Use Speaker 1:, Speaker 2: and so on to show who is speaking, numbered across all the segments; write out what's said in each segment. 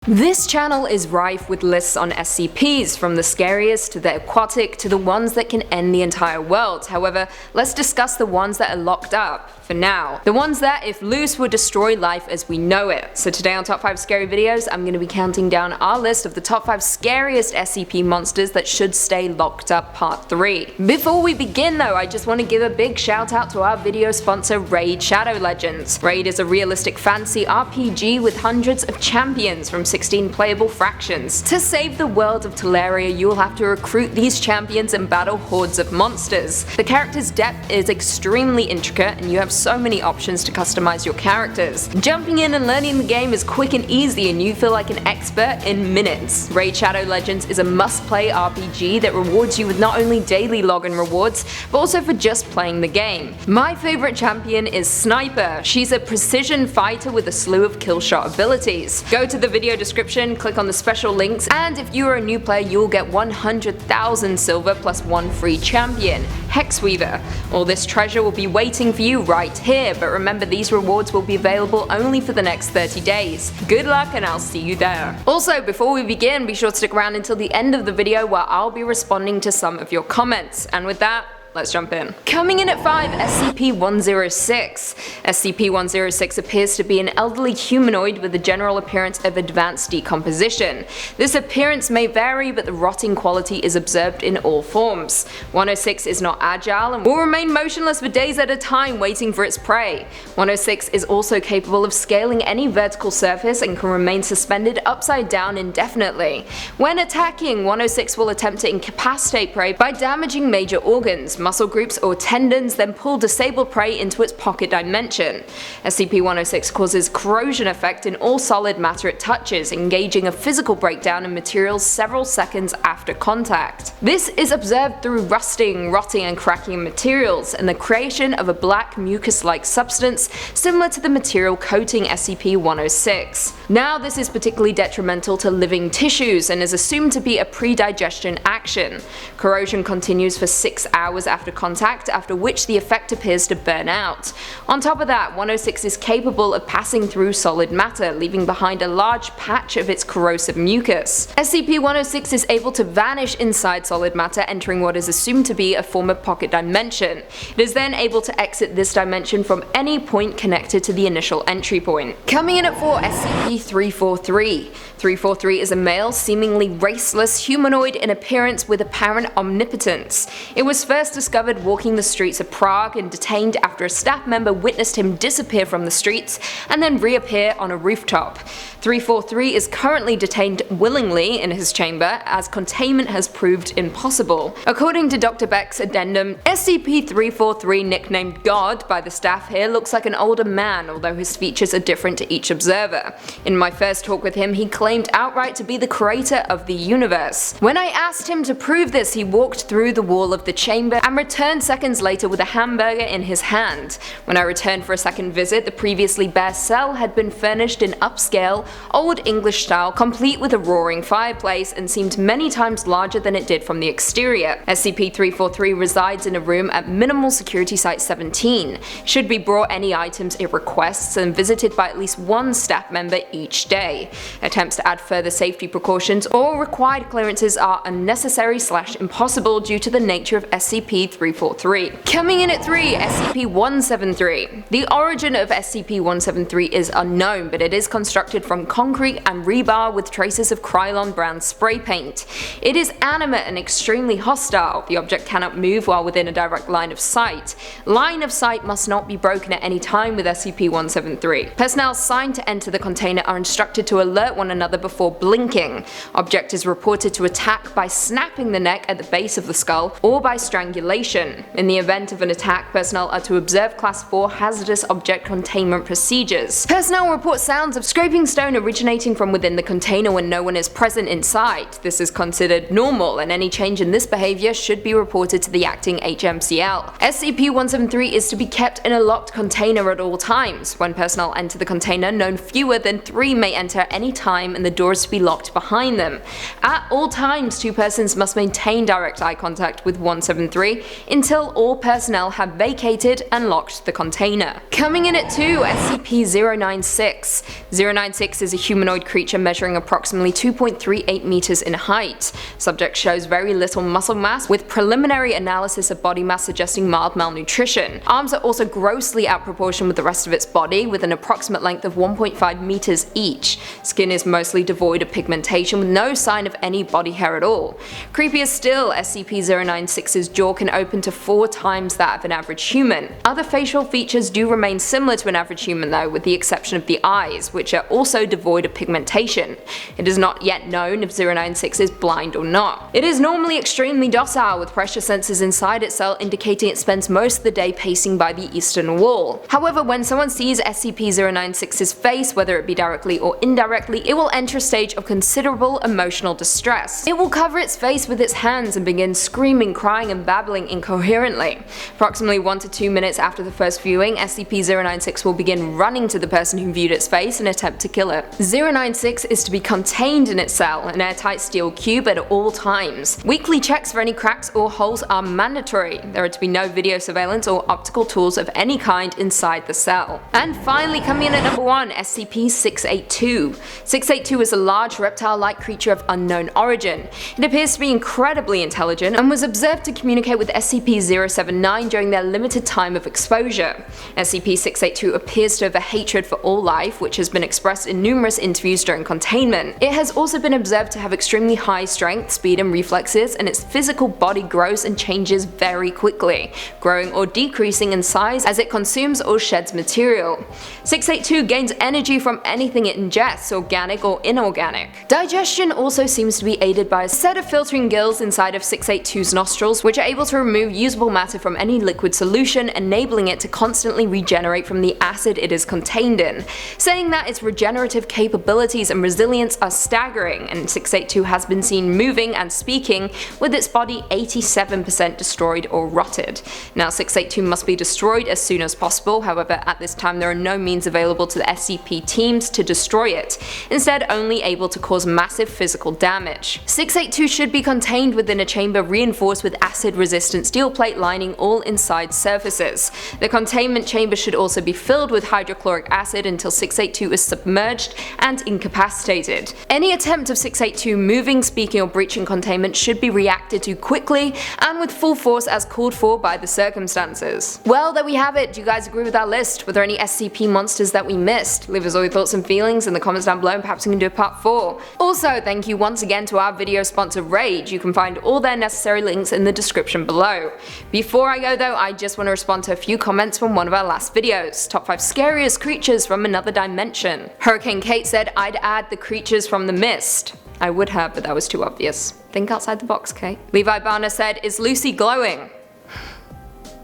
Speaker 1: This channel is rife with lists on SCPs, from the scariest to the aquatic to the ones that can end the entire world. However, let's discuss the ones that are locked up, for now. The ones that, if loose, would destroy life as we know it. So today on Top 5 Scary Videos, I'm going to be counting down our list of the top 5 scariest SCP monsters that should stay locked up part 3. Before we begin though, I just want to give a big shout out to our video sponsor Raid Shadow Legends. Raid is a realistic fantasy RPG with hundreds of champions from 16 playable fractions. To save the world of Teleria, you will have to recruit these champions and battle hordes of monsters. The character's depth is extremely intricate and you have so many options to customize your characters. Jumping in and learning the game is quick and easy and you feel like an expert in minutes. Raid Shadow Legends is a must-play RPG that rewards you with not only daily login rewards, but also for just playing the game. My favorite champion is Sniper. She's a precision fighter with a slew of killshot abilities. Go to the video description, click on the special links, and if you are a new player you'll get 100,000 silver plus one free champion, Hexweaver. All this treasure will be waiting for you right here, but remember these rewards will be available only for the next 30 days. Good luck and I'll see you there. Also, before we begin, be sure to stick around until the end of the video where I'll be responding to some of your comments. And with that, let's jump in. Coming in at 5, SCP-106. SCP-106 appears to be an elderly humanoid with a general appearance of advanced decomposition. This appearance may vary, but the rotting quality is observed in all forms. 106 is not agile and will remain motionless for days at a time waiting for its prey. 106 is also capable of scaling any vertical surface and can remain suspended upside down indefinitely. When attacking, 106 will attempt to incapacitate prey by damaging major organs, muscle groups or tendons, then pull disabled prey into its pocket dimension. SCP-106 causes corrosion effect in all solid matter it touches, engaging a physical breakdown in materials several seconds after contact. This is observed through rusting, rotting and cracking of materials, and the creation of a black mucus-like substance similar to the material coating SCP-106. Now this is particularly detrimental to living tissues and is assumed to be a pre-digestion action. Corrosion continues for 6 hours after contact, after which the effect appears to burn out. On top of that, 106 is capable of passing through solid matter, leaving behind a large patch of its corrosive mucus. SCP-106 is able to vanish inside solid matter, entering what is assumed to be a form of pocket dimension. It is then able to exit this dimension from any point connected to the initial entry point. Coming in at 4, SCP-343. 343 is a male, seemingly raceless humanoid in appearance with apparent omnipotence. It was first discovered walking the streets of Prague and detained after a staff member witnessed him disappear from the streets and then reappear on a rooftop. 343 is currently detained willingly in his chamber, as containment has proved impossible. According to Dr. Beck's addendum, SCP-343, nicknamed God by the staff here, looks like an older man, although his features are different to each observer. In my first talk with him, he claimed outright to be the creator of the universe. When I asked him to prove this, he walked through the wall of the chamber and returned seconds later with a hamburger in his hand. When I returned for a second visit, the previously bare cell had been furnished in upscale, Old English style, complete with a roaring fireplace, and seemed many times larger than it did from the exterior. SCP-343 resides in a room at Minimal Security Site 17, should be brought any items it requests, and visited by at least one staff member each day. Attempts to add further safety precautions or required clearances are unnecessary/impossible due to the nature of SCP-343. Coming in at 3, SCP-173. The origin of SCP-173 is unknown, but it is constructed from concrete and rebar with traces of Krylon brand spray paint. It is animate and extremely hostile. The object cannot move while within a direct line of sight. Line of sight must not be broken at any time with SCP-173. Personnel assigned to enter the container are instructed to alert one another before blinking. Object is reported to attack by snapping the neck at the base of the skull or by strangulation. In the event of an attack, personnel are to observe Class 4 hazardous object containment procedures. Personnel report sounds of scraping stone originating from within the container when no one is present inside. This is considered normal, and any change in this behavior should be reported to the acting HMCL. SCP-173 is to be kept in a locked container at all times. When personnel enter the container, no fewer than 3 may enter at any time and the doors to be locked behind them. At all times, 2 persons must maintain direct eye contact with 173 inventory until all personnel have vacated and locked the container. Coming in at 2, SCP-096. 096 is a humanoid creature measuring approximately 2.38 meters in height. Subject shows very little muscle mass, with preliminary analysis of body mass suggesting mild malnutrition. Arms are also grossly out of proportion with the rest of its body, with an approximate length of 1.5 meters each. Skin is mostly devoid of pigmentation, with no sign of any body hair at all. Creepier still, SCP-096's jaw can open to 4 times that of an average human. Other facial features do remain similar to an average human though, with the exception of the eyes, which are also devoid of pigmentation. It is not yet known if 096 is blind or not. It is normally extremely docile, with pressure sensors inside its cell indicating it spends most of the day pacing by the eastern wall. However, when someone sees SCP-096's face, whether it be directly or indirectly, it will enter a stage of considerable emotional distress. It will cover its face with its hands and begin screaming, crying and babbling incoherently. Approximately 1 to 2 minutes after the first viewing, SCP-096 will begin running to the person who viewed its face and attempt to kill it. 096 is to be contained in its cell, an airtight steel cube at all times. Weekly checks for any cracks or holes are mandatory. There are to be no video surveillance or optical tools of any kind inside the cell. And finally, coming in at number 1, SCP-682. 682 is a large reptile-like creature of unknown origin. It appears to be incredibly intelligent and was observed to communicate with SCP-079 during their limited time of exposure. SCP-682 appears to have a hatred for all life, which has been expressed in numerous interviews during containment. It has also been observed to have extremely high strength, speed and reflexes, and its physical body grows and changes very quickly, growing or decreasing in size as it consumes or sheds material. 682 gains energy from anything it ingests, organic or inorganic. Digestion also seems to be aided by a set of filtering gills inside of 682's nostrils, which are able to remove usable matter from any liquid solution, enabling it to constantly regenerate from the acid it is contained in. Saying that its regenerative capabilities and resilience are staggering, and 682 has been seen moving and speaking with its body 87% destroyed or rotted. Now 682 must be destroyed as soon as possible, however at this time there are no means available to the SCP teams to destroy it, instead only able to cause massive physical damage. 682 should be contained within a chamber reinforced with acid-resistant steel plate lining all inside surfaces. The containment chamber should also be filled with hydrochloric acid until 682 is submerged and incapacitated. Any attempt of 682 moving, speaking or breaching containment should be reacted to quickly and with full force as called for by the circumstances. Well, there we have it. Do you guys agree with our list? Were there any SCP monsters that we missed? Leave us all your thoughts and feelings in the comments down below and perhaps we can do a part 4. Also, thank you once again to our video sponsor Rage. You can find all their necessary links in the description below. Before I go though, I just want to respond to a few comments from one of our last videos. Top 5 scariest creatures from another dimension. Hurricane Kate said, I'd add the creatures from the mist. I would have, but that was too obvious. Think outside the box, Kate. Levi Barner said, is Lucy glowing?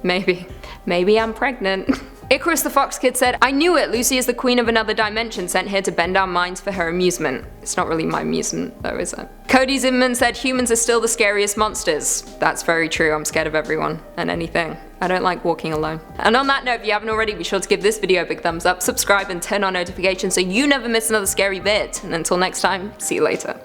Speaker 1: Maybe. Maybe I'm pregnant. Icarus the Fox Kid said, I knew it, Lucy is the queen of another dimension sent here to bend our minds for her amusement. It's not really my amusement though, is it? Cody Zimmerman said, humans are still the scariest monsters. That's very true, I'm scared of everyone and anything. I don't like walking alone. And on that note, if you haven't already, be sure to give this video a big thumbs up, subscribe and turn on notifications so you never miss another scary vid. And until next time, see you later.